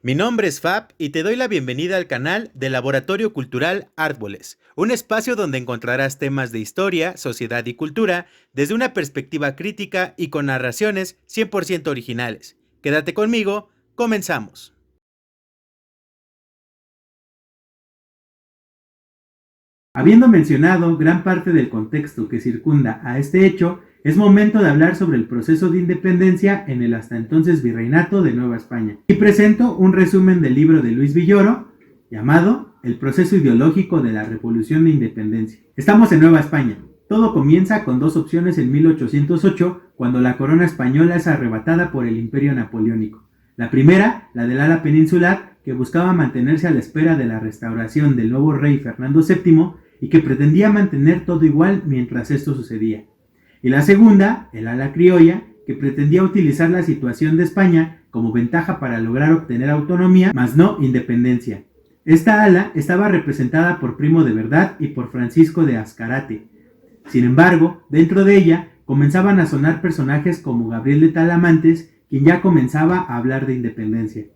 Mi nombre es Fab y te doy la bienvenida al canal del Laboratorio Cultural Árboles, un espacio donde encontrarás temas de historia, sociedad y cultura desde una perspectiva crítica y con narraciones 100% originales. Quédate conmigo, comenzamos. Habiendo mencionado gran parte del contexto que circunda a este hecho, es momento de hablar sobre el proceso de independencia en el hasta entonces Virreinato de Nueva España. Y presento un resumen del libro de Luis Villoro, llamado El proceso ideológico de la Revolución de Independencia. Estamos en Nueva España. Todo comienza con dos opciones en 1808, cuando la corona española es arrebatada por el Imperio Napoleónico. La primera, la del ala peninsular, que buscaba mantenerse a la espera de la restauración del nuevo rey Fernando VII, y que pretendía mantener todo igual mientras esto sucedía. Y la segunda, el ala criolla, que pretendía utilizar la situación de España como ventaja para lograr obtener autonomía, mas no independencia. Esta ala estaba representada por Primo de Verdad y por Francisco de Azcárate. Sin embargo, dentro de ella comenzaban a sonar personajes como Gabriel de Talamantes, quien ya comenzaba a hablar de independencia.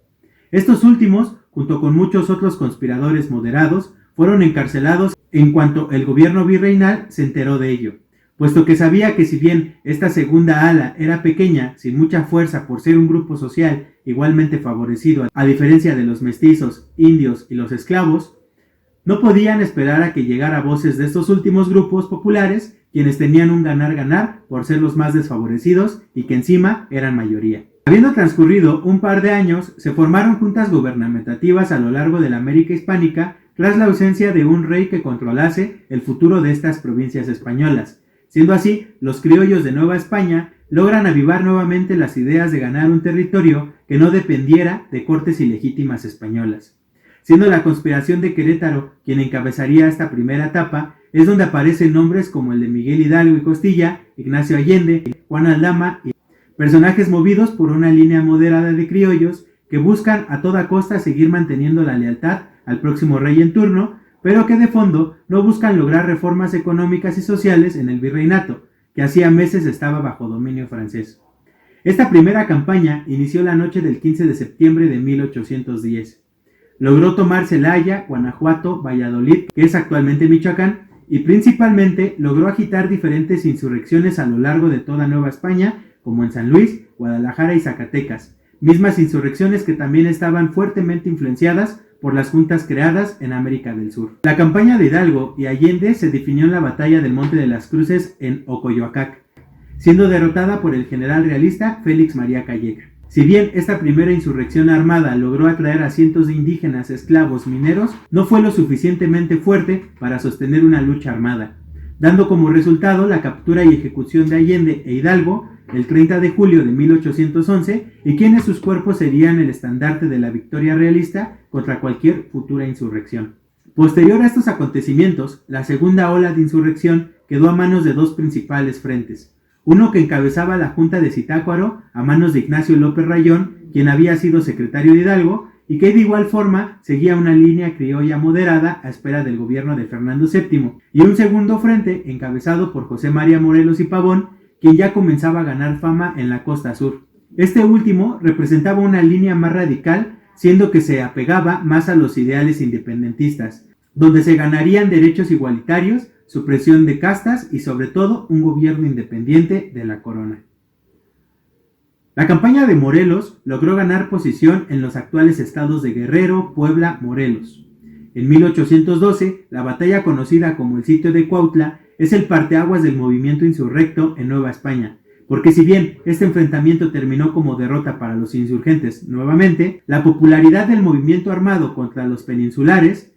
Estos últimos, junto con muchos otros conspiradores moderados, fueron encarcelados en cuanto el gobierno virreinal se enteró de ello, puesto que sabía que si bien esta segunda ala era pequeña, sin mucha fuerza por ser un grupo social igualmente favorecido, a diferencia de los mestizos, indios y los esclavos, no podían esperar a que llegara voces de estos últimos grupos populares, quienes tenían un ganar-ganar por ser los más desfavorecidos y que encima eran mayoría. Habiendo transcurrido un par de años, se formaron juntas gubernamentativas a lo largo de la América hispánica tras la ausencia de un rey que controlase el futuro de estas provincias españolas. Siendo así, los criollos de Nueva España logran avivar nuevamente las ideas de ganar un territorio que no dependiera de cortes ilegítimas españolas. Siendo la conspiración de Querétaro quien encabezaría esta primera etapa, es donde aparecen nombres como el de Miguel Hidalgo y Costilla, Ignacio Allende, Juan Aldama, y personajes movidos por una línea moderada de criollos que buscan a toda costa seguir manteniendo la lealtad al próximo rey en turno, pero que de fondo no buscan lograr reformas económicas y sociales en el virreinato, que hacía meses estaba bajo dominio francés. Esta primera campaña inició la noche del 15 de septiembre de 1810. Logró tomar Celaya, Guanajuato, Valladolid, que es actualmente Michoacán, y principalmente logró agitar diferentes insurrecciones a lo largo de toda Nueva España, como en San Luis, Guadalajara y Zacatecas, mismas insurrecciones que también estaban fuertemente influenciadas por las juntas creadas en América del Sur. La campaña de Hidalgo y Allende se definió en la batalla del Monte de las Cruces en Ocoyoacac, siendo derrotada por el general realista Félix María Calleja. Si bien esta primera insurrección armada logró atraer a cientos de indígenas, esclavos, mineros, no fue lo suficientemente fuerte para sostener una lucha armada, dando como resultado la captura y ejecución de Allende e Hidalgo el 30 de julio de 1811, y quienes sus cuerpos serían el estandarte de la victoria realista contra cualquier futura insurrección. Posterior a estos acontecimientos, la segunda ola de insurrección quedó a manos de dos principales frentes. Uno que encabezaba la Junta de Zitácuaro a manos de Ignacio López Rayón, quien había sido secretario de Hidalgo, y que de igual forma seguía una línea criolla moderada a espera del gobierno de Fernando VII, y un segundo frente encabezado por José María Morelos y Pavón, quien ya comenzaba a ganar fama en la costa sur. Este último representaba una línea más radical, siendo que se apegaba más a los ideales independentistas, donde se ganarían derechos igualitarios, supresión de castas y sobre todo un gobierno independiente de la corona. La campaña de Morelos logró ganar posición en los actuales estados de Guerrero, Puebla, Morelos. En 1812, la batalla conocida como el sitio de Cuautla es el parteaguas del movimiento insurrecto en Nueva España, porque si bien este enfrentamiento terminó como derrota para los insurgentes nuevamente, la popularidad del movimiento armado contra los peninsulares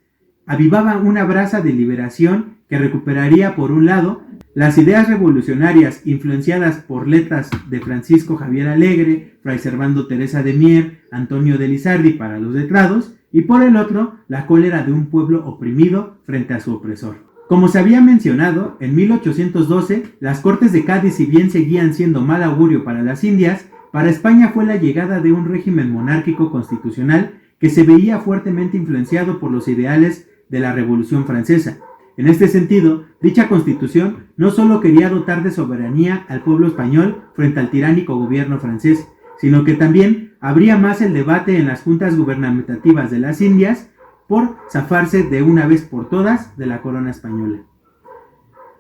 avivaba una brasa de liberación que recuperaría por un lado las ideas revolucionarias influenciadas por letras de Francisco Javier Alegre, Fray Servando Teresa de Mier, Antonio de Lizardi para los letrados, y por el otro la cólera de un pueblo oprimido frente a su opresor. Como se había mencionado, en 1812, las Cortes de Cádiz, si bien seguían siendo mal augurio para las Indias, para España fue la llegada de un régimen monárquico constitucional que se veía fuertemente influenciado por los ideales de la Revolución Francesa. En este sentido, dicha constitución no solo quería dotar de soberanía al pueblo español frente al tiránico gobierno francés, sino que también abría más el debate en las juntas gubernamentales de las Indias por zafarse de una vez por todas de la corona española.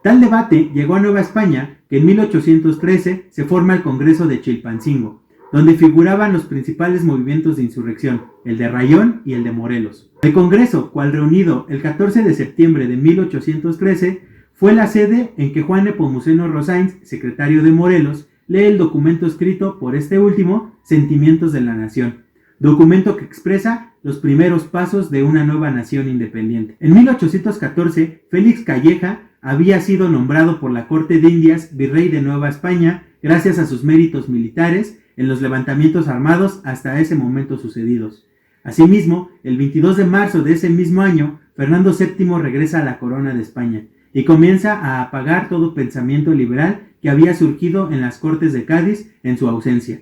Tal debate llegó a Nueva España que en 1813 se forma el Congreso de Chilpancingo, donde figuraban los principales movimientos de insurrección, el de Rayón y el de Morelos. El Congreso, cual reunido el 14 de septiembre de 1813, fue la sede en que Juan Nepomuceno Rosáins, secretario de Morelos, lee el documento escrito por este último, Sentimientos de la Nación, documento que expresa los primeros pasos de una nueva nación independiente. En 1814, Félix Calleja había sido nombrado por la Corte de Indias virrey de Nueva España gracias a sus méritos militares en los levantamientos armados hasta ese momento sucedidos. Asimismo, el 22 de marzo de ese mismo año, Fernando VII regresa a la corona de España y comienza a apagar todo pensamiento liberal que había surgido en las Cortes de Cádiz en su ausencia.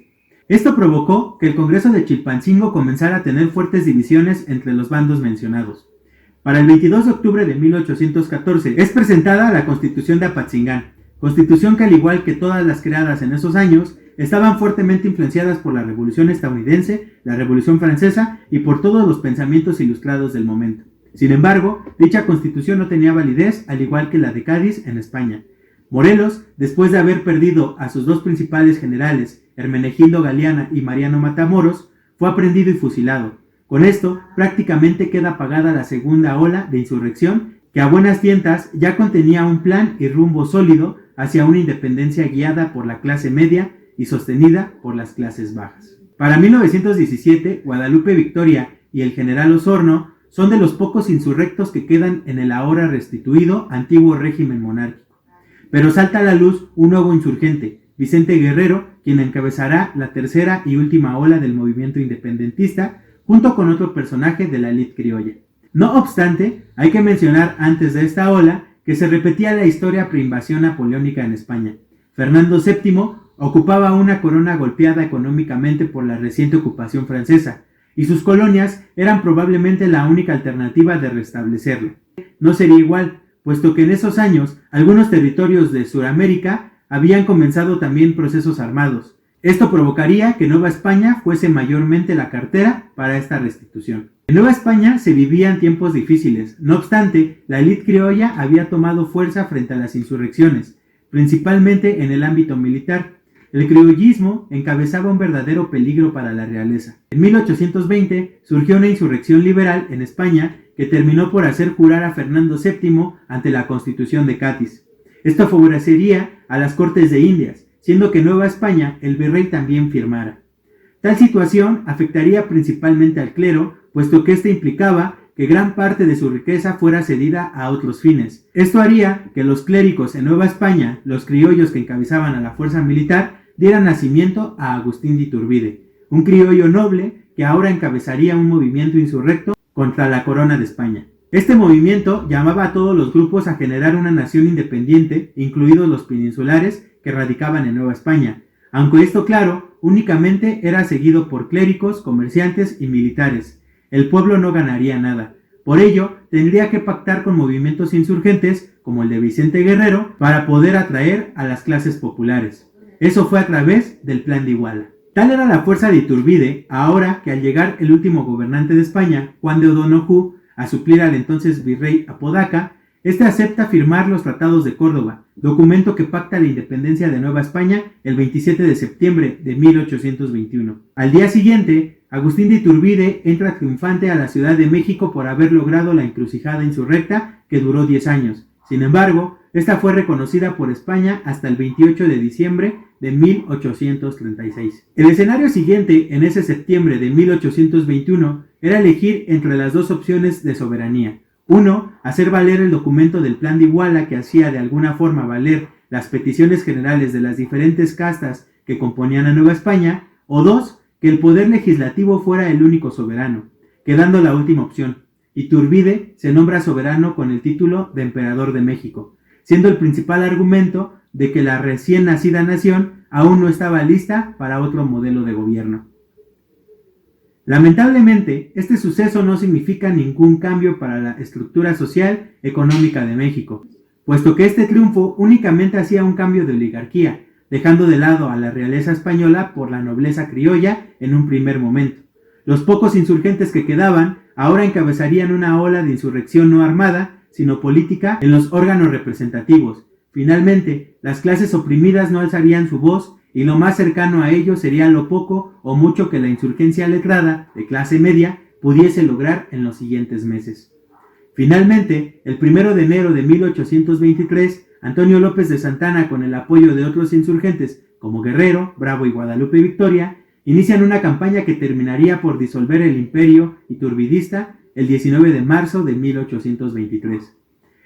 Esto provocó que el Congreso de Chilpancingo comenzara a tener fuertes divisiones entre los bandos mencionados. Para el 22 de octubre de 1814 es presentada la Constitución de Apatzingán, constitución que al igual que todas las creadas en esos años, estaban fuertemente influenciadas por la Revolución estadounidense, la Revolución francesa y por todos los pensamientos ilustrados del momento. Sin embargo, dicha constitución no tenía validez al igual que la de Cádiz en España. Morelos, después de haber perdido a sus dos principales generales, Hermenegildo Galiana y Mariano Matamoros, fue aprehendido y fusilado. Con esto, prácticamente queda apagada la segunda ola de insurrección, que a buenas tientas ya contenía un plan y rumbo sólido hacia una independencia guiada por la clase media y sostenida por las clases bajas. Para 1917, Guadalupe Victoria y el general Osorno son de los pocos insurrectos que quedan en el ahora restituido antiguo régimen monárquico. Pero salta a la luz un nuevo insurgente, Vicente Guerrero, quien encabezará la tercera y última ola del movimiento independentista, junto con otro personaje de la élite criolla. No obstante, hay que mencionar antes de esta ola que se repetía la historia preinvasión napoleónica en España. Fernando VII ocupaba una corona golpeada económicamente por la reciente ocupación francesa, y sus colonias eran probablemente la única alternativa de restablecerla. No sería igual, puesto que en esos años algunos territorios de Sudamérica habían comenzado también procesos armados. Esto provocaría que Nueva España fuese mayormente la cartera para esta restitución. En Nueva España se vivían tiempos difíciles, no obstante, la élite criolla había tomado fuerza frente a las insurrecciones, principalmente en el ámbito militar. El criollismo encabezaba un verdadero peligro para la realeza. En 1820 surgió una insurrección liberal en España que terminó por hacer jurar a Fernando VII ante la Constitución de Cádiz. Esto favorecería a las Cortes de Indias, siendo que en Nueva España el virrey también firmara. Tal situación afectaría principalmente al clero, puesto que éste implicaba que gran parte de su riqueza fuera cedida a otros fines. Esto haría que los clérigos en Nueva España, los criollos que encabezaban a la fuerza militar, dieran nacimiento a Agustín de Iturbide, un criollo noble que ahora encabezaría un movimiento insurrecto contra la corona de España. Este movimiento llamaba a todos los grupos a generar una nación independiente, incluidos los peninsulares que radicaban en Nueva España, aunque esto, claro, únicamente era seguido por clérigos, comerciantes y militares. El pueblo no ganaría nada. Por ello, tendría que pactar con movimientos insurgentes, como el de Vicente Guerrero, para poder atraer a las clases populares. Eso fue a través del Plan de Iguala. Tal era la fuerza de Iturbide, ahora que al llegar el último gobernante de España, Juan de O'Donoghue, a suplir al entonces virrey Apodaca, este acepta firmar los Tratados de Córdoba, documento que pacta la independencia de Nueva España el 27 de septiembre de 1821. Al día siguiente, Agustín de Iturbide entra triunfante a la Ciudad de México por haber logrado la encrucijada insurrecta que duró 10 años. Sin embargo, esta fue reconocida por España hasta el 28 de diciembre de 1836. El escenario siguiente, en ese septiembre de 1821, era elegir entre las dos opciones de soberanía. Uno, hacer valer el documento del Plan de Iguala que hacía de alguna forma valer las peticiones generales de las diferentes castas que componían a Nueva España, o dos, que el poder legislativo fuera el único soberano, quedando la última opción. Iturbide se nombra soberano con el título de Emperador de México, siendo el principal argumento de que la recién nacida nación aún no estaba lista para otro modelo de gobierno. Lamentablemente, este suceso no significa ningún cambio para la estructura social económica de México, puesto que este triunfo únicamente hacía un cambio de oligarquía, dejando de lado a la realeza española por la nobleza criolla en un primer momento. Los pocos insurgentes que quedaban ahora encabezarían una ola de insurrección no armada, sino política en los órganos representativos. Finalmente, las clases oprimidas no alzarían su voz y lo más cercano a ello sería lo poco o mucho que la insurgencia letrada de clase media pudiese lograr en los siguientes meses. Finalmente, el 1 de enero de 1823, Antonio López de Santana, con el apoyo de otros insurgentes como Guerrero, Bravo y Guadalupe Victoria, inician una campaña que terminaría por disolver el imperio iturbidista el 19 de marzo de 1823.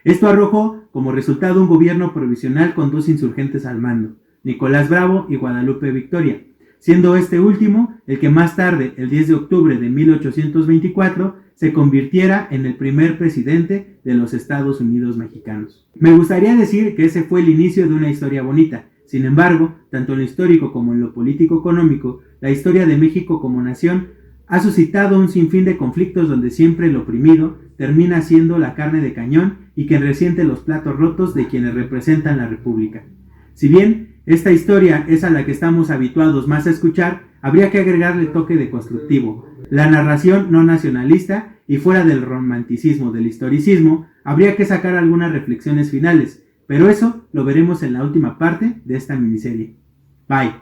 Esto arrojó como resultado un gobierno provisional con dos insurgentes al mando, Nicolás Bravo y Guadalupe Victoria, siendo este último el que más tarde, el 10 de octubre de 1824, se convirtiera en el primer presidente de los Estados Unidos mexicanos. Me gustaría decir que ese fue el inicio de una historia bonita. Sin embargo, tanto en lo histórico como en lo político-económico, la historia de México como nación ha suscitado un sinfín de conflictos donde siempre el oprimido termina siendo la carne de cañón y quien resiente los platos rotos de quienes representan la República. Si bien esta historia es a la que estamos habituados más a escuchar, habría que agregarle toque de constructivo. La narración no nacionalista y fuera del romanticismo del historicismo, habría que sacar algunas reflexiones finales, pero eso lo veremos en la última parte de esta miniserie. Bye.